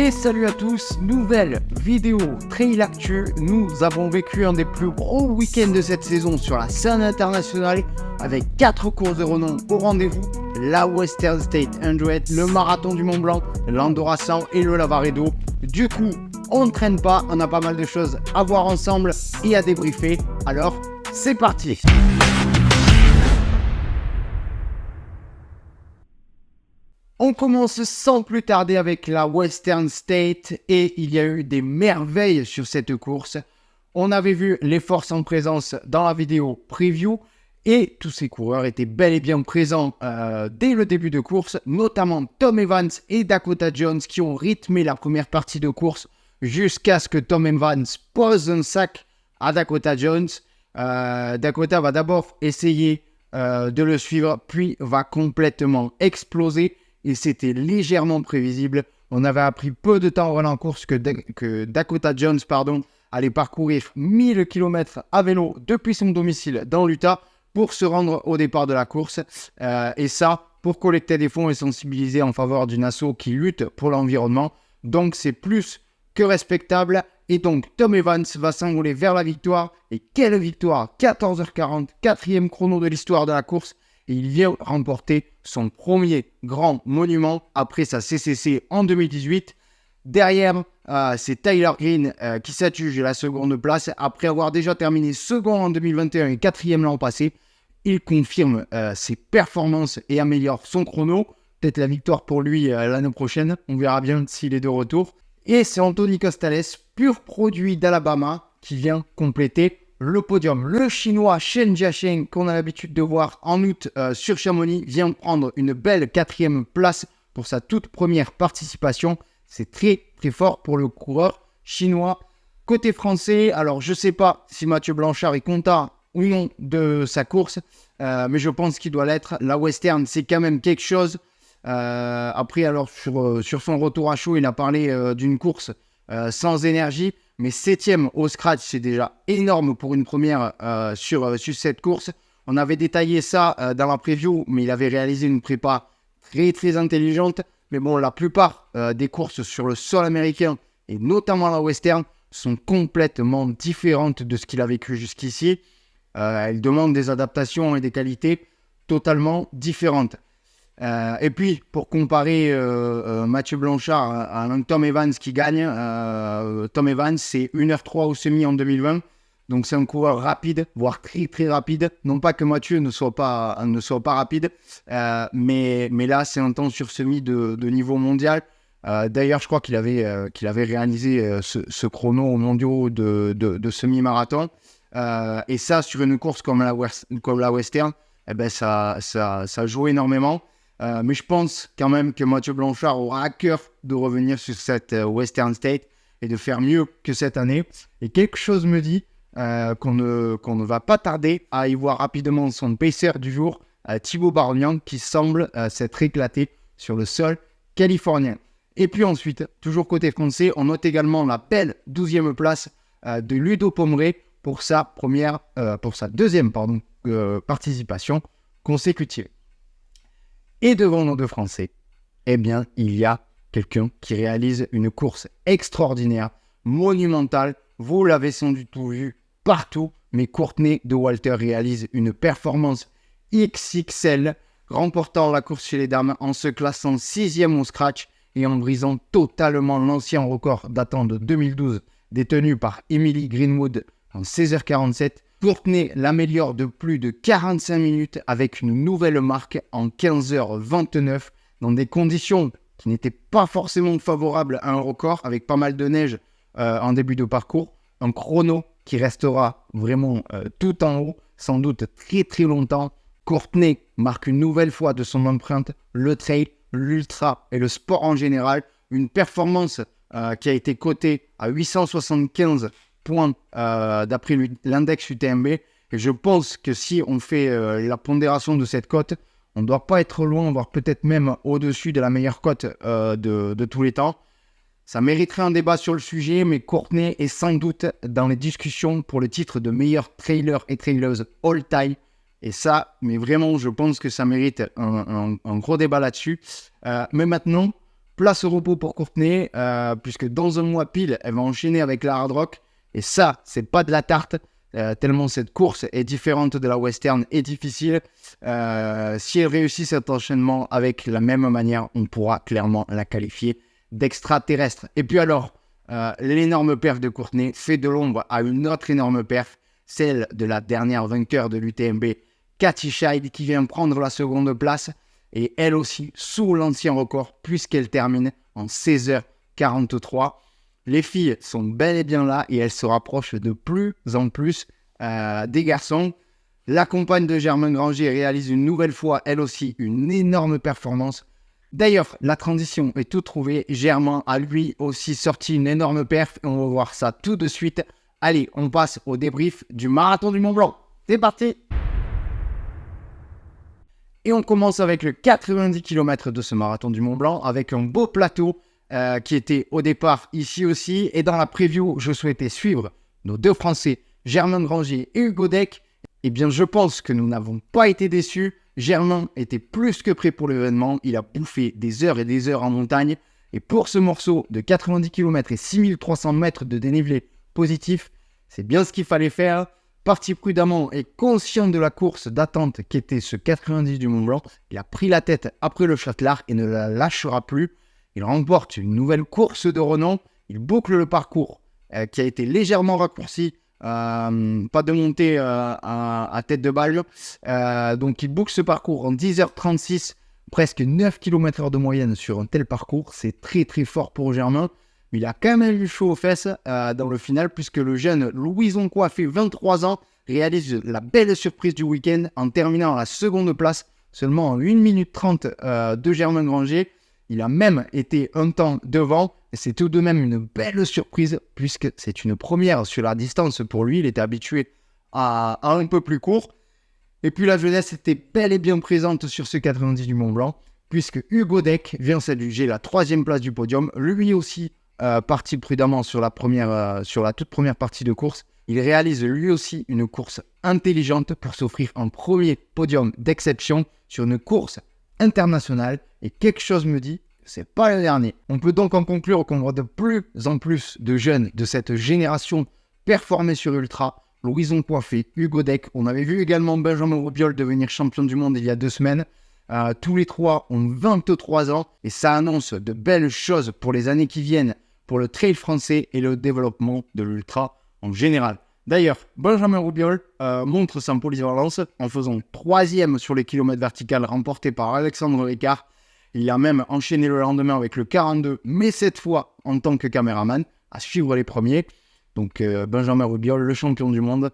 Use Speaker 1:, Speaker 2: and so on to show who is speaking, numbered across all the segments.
Speaker 1: Et salut à tous, nouvelle vidéo trail actu. Nous avons vécu un des plus gros week-ends de cette saison sur la scène internationale avec 4 courses de renom au rendez-vous. La Western State 100, le marathon du Mont Blanc, l'Andorra 100 et le Lavaredo. Du coup, on ne traîne pas, on a pas mal de choses à voir ensemble et à débriefer. Alors, c'est parti! On commence sans plus tarder avec la Western State et il y a eu des merveilles sur cette course. On avait vu les forces en présence dans la vidéo preview et tous ces coureurs étaient bel et bien présents dès le début de course, notamment Tom Evans et Dakota Jones qui ont rythmé la première partie de course jusqu'à ce que Tom Evans pose un sac à Dakota Jones. Dakota va d'abord essayer de le suivre puis va complètement exploser. Et c'était légèrement prévisible. On avait appris peu de temps avant la course que Dakota Jones allait parcourir 1000 km à vélo depuis son domicile dans l'Utah pour se rendre au départ de la course. Et ça, pour collecter des fonds et sensibiliser en faveur d'une asso qui lutte pour l'environnement. Donc, c'est plus que respectable. Et donc, Tom Evans va s'envoler vers la victoire. Et quelle victoire! 14h40, 4e chrono de l'histoire de la course. Et il vient remporter son premier grand monument après sa CCC en 2018. Derrière, c'est Tyler Green qui s'adjuge la seconde place. Après avoir déjà terminé second en 2021 et 4e l'an passé, il confirme ses performances et améliore son chrono. Peut-être la victoire pour lui l'année prochaine. On verra bien s'il est de retour. Et c'est Anthony Costales, pur produit d'Alabama, qui vient compléter le podium. Le chinois Shen Jiasheng, qu'on a l'habitude de voir en août sur Chamonix, vient prendre une belle 4e place pour sa toute première participation. C'est très très fort pour le coureur chinois. Côté français, alors je ne sais pas si Mathieu Blanchard est content ou non de sa course, mais je pense qu'il doit l'être. La Western, c'est quand même quelque chose. Après, alors sur son retour à chaud, il a parlé d'une course sans énergie. Mais 7e au scratch, c'est déjà énorme pour une première sur cette course. On avait détaillé ça dans la preview, mais il avait réalisé une prépa très très intelligente. Mais bon, la plupart des courses sur le sol américain, et notamment la Western, sont complètement différentes de ce qu'il a vécu jusqu'ici. Elles demandent des adaptations et des qualités totalement différentes. Et puis, pour comparer Mathieu Blanchard à un Tom Evans qui gagne, Tom Evans, c'est 1h03 au semi en 2020. Donc, c'est un coureur rapide, voire très, très rapide. Non pas que Mathieu ne soit pas rapide, mais là, c'est un temps sur semi de niveau mondial. D'ailleurs, je crois qu'il avait réalisé ce chrono au mondiaux de semi-marathon. Et ça, sur une course comme la Western, eh ben, ça joue énormément. Mais je pense quand même que Mathieu Blanchard aura à cœur de revenir sur cette Western State et de faire mieux que cette année. Et quelque chose me dit qu'on ne va pas tarder à y voir rapidement son pacer du jour, Thibaut Barognan, qui semble s'être éclaté sur le sol californien. Et puis ensuite, toujours côté français, on note également la belle 12e place de Ludo Pomeré pour sa deuxième participation consécutive. Et devant nos deux Français, eh bien, il y a quelqu'un qui réalise une course extraordinaire, monumentale. Vous l'avez sans doute vu partout, mais Courtney de Walter réalise une performance XXL, remportant la course chez les dames en se classant 6e au scratch et en brisant totalement l'ancien record datant de 2012 détenu par Emily Greenwood en 16h47. Courtney l'améliore de plus de 45 minutes avec une nouvelle marque en 15h29 dans des conditions qui n'étaient pas forcément favorables à un record avec pas mal de neige en début de parcours. Un chrono qui restera vraiment tout en haut, sans doute très très longtemps. Courtney marque une nouvelle fois de son empreinte le trail, l'ultra et le sport en général. Une performance qui a été cotée à 875 points d'après l'index UTMB. Et je pense que si on fait la pondération de cette cote, on ne doit pas être loin, voire peut-être même au-dessus de la meilleure cote de tous les temps. Ça mériterait un débat sur le sujet, mais Courtney est sans doute dans les discussions pour le titre de meilleur trailer et traileuse all-time. Et ça, mais vraiment, je pense que ça mérite un gros débat là-dessus. Mais maintenant, place au repos pour Courtney, puisque dans un mois pile, elle va enchaîner avec la Hard Rock. Et ça, c'est pas de la tarte, tellement cette course est différente de la Western et difficile. Si elle réussit cet enchaînement avec la même manière, on pourra clairement la qualifier d'extraterrestre. Et puis alors, l'énorme perf de Courtney fait de l'ombre à une autre énorme perf, celle de la dernière vainqueur de l'UTMB, Katy Schide, qui vient prendre la seconde place. Et elle aussi sous l'ancien record, puisqu'elle termine en 16h43. Les filles sont bel et bien là et elles se rapprochent de plus en plus des garçons. La compagne de Germain Granger réalise une nouvelle fois, elle aussi, une énorme performance. D'ailleurs, la transition est toute trouvée. Germain a lui aussi sorti une énorme perf et on va voir ça tout de suite. Allez, on passe au débrief du marathon du Mont Blanc. C'est parti! Et on commence avec le 90 km de ce marathon du Mont Blanc avec un beau plateau qui était au départ ici aussi. Et dans la preview, je souhaitais suivre nos deux Français, Germain Granger et Hugo Deck. Eh bien, je pense que nous n'avons pas été déçus. Germain était plus que prêt pour l'événement. Il a bouffé des heures et des heures en montagne. Et pour ce morceau de 90 km et 6300 mètres de dénivelé positif, c'est bien ce qu'il fallait faire. Parti prudemment et conscient de la course d'attente qu'était ce 90 du Mont Blanc, il a pris la tête après le Châtelard et ne la lâchera plus. Il remporte une nouvelle course de renom. Il boucle le parcours qui a été légèrement raccourci. Pas de montée à tête de balle. Donc il boucle ce parcours en 10h36, presque 9 km/h de moyenne sur un tel parcours. C'est très très fort pour Germain. Il a quand même eu chaud aux fesses dans le final, puisque le jeune Louison Coiffé, 23 ans, réalise la belle surprise du week-end en terminant à la seconde place, seulement en 1 minute 30 de Germain Granger. Il a même été un temps devant, et c'est tout de même une belle surprise, puisque c'est une première sur la distance pour lui. Il était habitué à un peu plus court. Et puis la jeunesse était bel et bien présente sur ce 90 du Mont Blanc, puisque Hugo Deck vient s'adjuger la 3e place du podium, lui aussi parti prudemment sur la toute première partie de course. Il réalise lui aussi une course intelligente pour s'offrir un premier podium d'exception sur une course internationale. Et quelque chose me dit que c'est pas le dernier. On peut donc en conclure qu'on voit de plus en plus de jeunes de cette génération performer sur Ultra. Louison Coiffé, Hugo Deck. On avait vu également Benjamin Robiol devenir champion du monde il y a 2 semaines. Tous les trois ont 23 ans et ça annonce de belles choses pour les années qui viennent pour le trail français et le développement de l'ultra en général. D'ailleurs, Benjamin Robiol montre sa polyvalence en faisant 3e sur les kilomètres verticales remporté par Alexandre Ricard. Il a même enchaîné le lendemain avec le 42, mais cette fois en tant que caméraman, à suivre les premiers. Donc Benjamin Robiol, le champion du monde,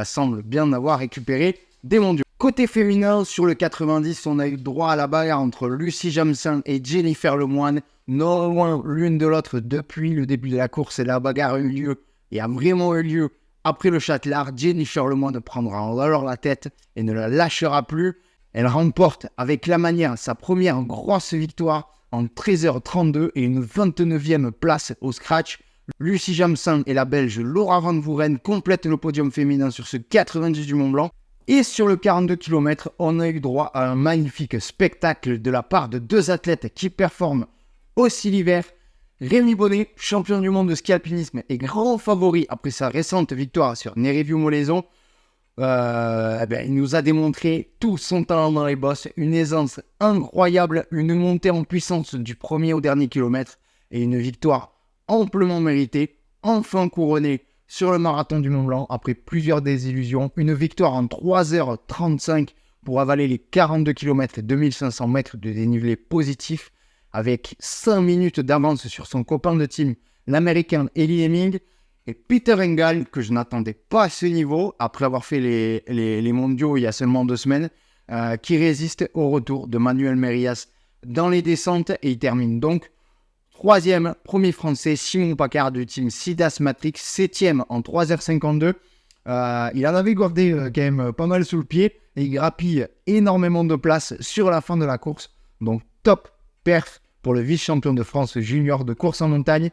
Speaker 1: semble bien avoir récupéré des mondiaux. Côté féminin, sur le 90, on a eu droit à la bagarre entre Lucie Jamsin et Jennifer Lemoine. Non loin l'une de l'autre depuis le début de la course, et la bagarre a eu lieu et a vraiment eu lieu après le Châtelard. Jennifer Lemoine prendra alors la tête et ne la lâchera plus. Elle remporte avec la manière sa première grosse victoire en 13h32 et une 29e place au scratch. Lucie Jamsin et la Belge Laura Van Voeren complètent le podium féminin sur ce 90 du Mont Blanc. Et sur le 42 km, on a eu droit à un magnifique spectacle de la part de 2 athlètes qui performent aussi l'hiver. Rémi Bonnet, champion du monde de ski alpinisme et grand favori après sa récente victoire sur Nérévieux-Molaison, il nous a démontré tout son talent dans les bosses, une aisance incroyable, une montée en puissance du premier au dernier kilomètre et une victoire amplement méritée, enfin couronnée sur le marathon du Mont Blanc après plusieurs désillusions. Une victoire en 3h35 pour avaler les 42 km et 2500 mètres de dénivelé positif avec 5 minutes d'avance sur son copain de team, l'américain Eli Hemming, et Peter Engdahl, que je n'attendais pas à ce niveau après avoir fait les mondiaux il y a seulement 2 semaines, qui résiste au retour de Manuel Merillas dans les descentes, et il termine donc 3e, premier français, Simon Paccard du team Sidas Matrix, 7e en 3h52. Il en avait gardé quand même pas mal sous le pied et il grappille énormément de place sur la fin de la course. Donc top perf pour le vice-champion de France junior de course en montagne.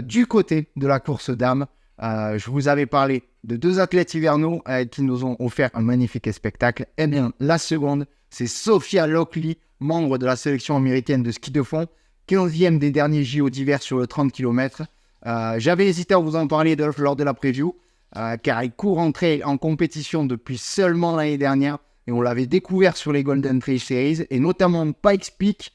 Speaker 1: Du côté de la course dames, je vous avais parlé de 2 athlètes hivernaux qui nous ont offert un magnifique spectacle. Eh bien, la seconde, c'est Sophia Lockley, membre de la sélection américaine de ski de fond, 15e des derniers JO d'hiver sur le 30 km. J'avais hésité à vous en parler lors de la preview, car il court en trail en compétition depuis seulement l'année dernière, et on l'avait découvert sur les Golden Trail Series, et notamment Pikes Peak,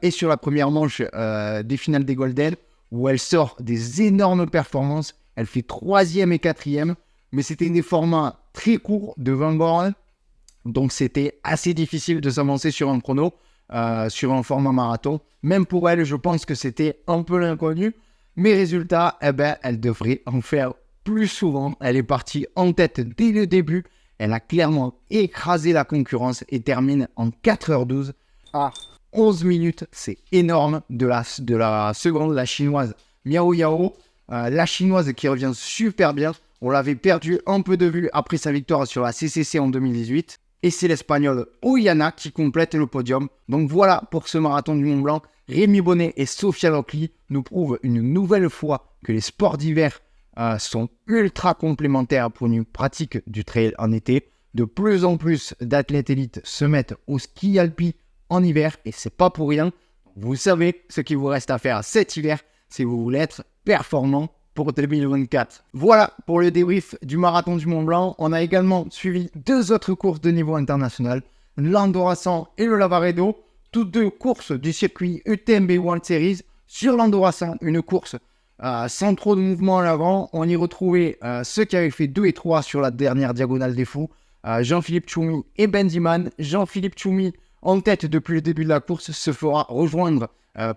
Speaker 1: et sur la première manche des finales des Golden, où elle sort des énormes performances. Elle fait 3e et 4e, mais c'était des formats très courts de 20 bornes, donc c'était assez difficile de s'avancer sur un chrono, sur un format marathon. Même pour elle, je pense que c'était un peu l'inconnu, mais résultat, elle devrait en faire plus souvent. Elle est partie en tête dès le début, elle a clairement écrasé la concurrence et termine en 4h12 à 11 minutes, c'est énorme, de la seconde, la chinoise Miao Yao. La chinoise qui revient super bien. On l'avait perdu un peu de vue après sa victoire sur la CCC en 2018. Et c'est l'Espagnole Oyana qui complète le podium. Donc voilà pour ce marathon du Mont Blanc. Rémi Bonnet et Sofia Lockley nous prouvent une nouvelle fois que les sports d'hiver sont ultra complémentaires pour une pratique du trail en été. De plus en plus d'athlètes élites se mettent au ski alpi en hiver et c'est pas pour rien. Vous savez ce qu'il vous reste à faire cet hiver si vous voulez être performant pour 2024. Voilà pour le débrief du marathon du Mont Blanc. On a également suivi 2 autres courses de niveau international, l'Andorra 100 et le Lavaredo, toutes 2 courses du circuit UTMB World Series. Sur l'Andorra 100, une course sans trop de mouvement à l'avant. On y retrouvait ceux qui avaient fait 2 et 3 sur la dernière diagonale des fous, Jean-Philippe Choumi et Benziman. Jean-Philippe Choumi, en tête depuis le début de la course, se fera rejoindre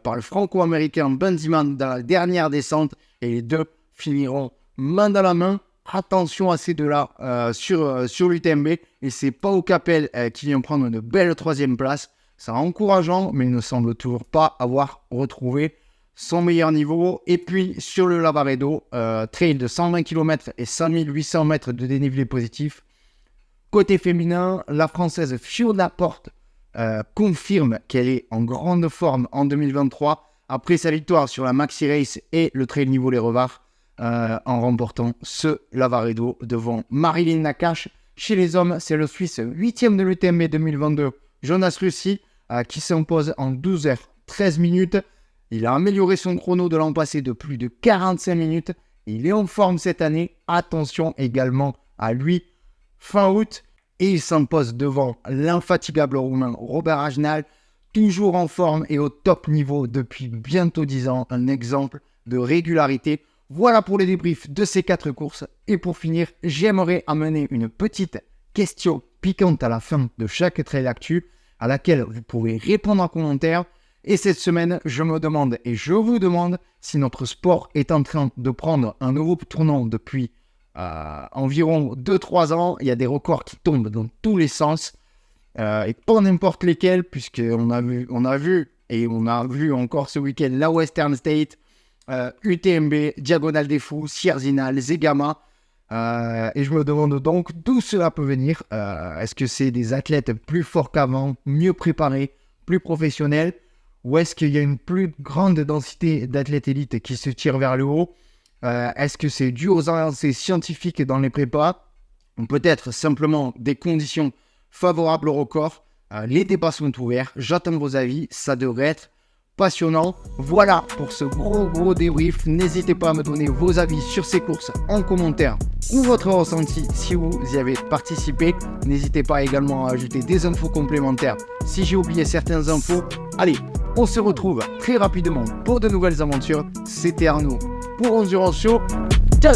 Speaker 1: par le franco-américain Benziman dans la dernière descente, et les deux finiront main dans la main. Attention à ces deux-là sur l'UTMB, et c'est Pau Capel qui vient prendre une belle 3e place. C'est encourageant, mais il ne semble toujours pas avoir retrouvé son meilleur niveau. Et puis sur le Lavaredo, trail de 120 km et 5800 mètres de dénivelé positif. Côté féminin, la française Fiona Porte confirme qu'elle est en grande forme en 2023 après sa victoire sur la Maxi Race et le Trail Niveau Les Revards, en remportant ce Lavaredo devant Marilyn Nakache. Chez les hommes, c'est le Suisse 8e de l'UTMB 2022, Jonas Russi, qui s'impose en 12h13 minutes. Il a amélioré son chrono de l'an passé de plus de 45 minutes. Il est en forme cette année. Attention également à lui fin août. Et il s'impose devant l'infatigable roumain Robert Agenal, toujours en forme et au top niveau depuis bientôt 10 ans. Un exemple de régularité. Voilà pour les débriefs de ces 4 courses. Et pour finir, j'aimerais amener une petite question piquante à la fin de chaque trail actu, à laquelle vous pourrez répondre en commentaire. Et cette semaine, je me demande et je vous demande si notre sport est en train de prendre un nouveau tournant depuis environ 2-3 ans. Il y a des records qui tombent dans tous les sens, et pas n'importe lesquels, puisqu'on a vu encore ce week-end la Western State, UTMB, Diagonale des Fous, Sierzinal, Zegama, et je me demande donc d'où cela peut venir. Est-ce que c'est des athlètes plus forts qu'avant, mieux préparés, plus professionnels, ou est-ce qu'il y a une plus grande densité d'athlètes élites qui se tirent vers le haut? Est-ce que c'est dû aux avancées scientifiques dans les prépas, ou peut-être simplement des conditions favorables au record? Les débats sont ouverts, j'attends vos avis, ça devrait être passionnant. Voilà pour ce gros débrief. N'hésitez pas à me donner vos avis sur ces courses en commentaire ou votre ressenti si vous y avez participé. N'hésitez pas également à ajouter des infos complémentaires si j'ai oublié certaines infos. Allez, on se retrouve très rapidement pour de nouvelles aventures. C'était Arnaud pour Endurance Show. Ciao!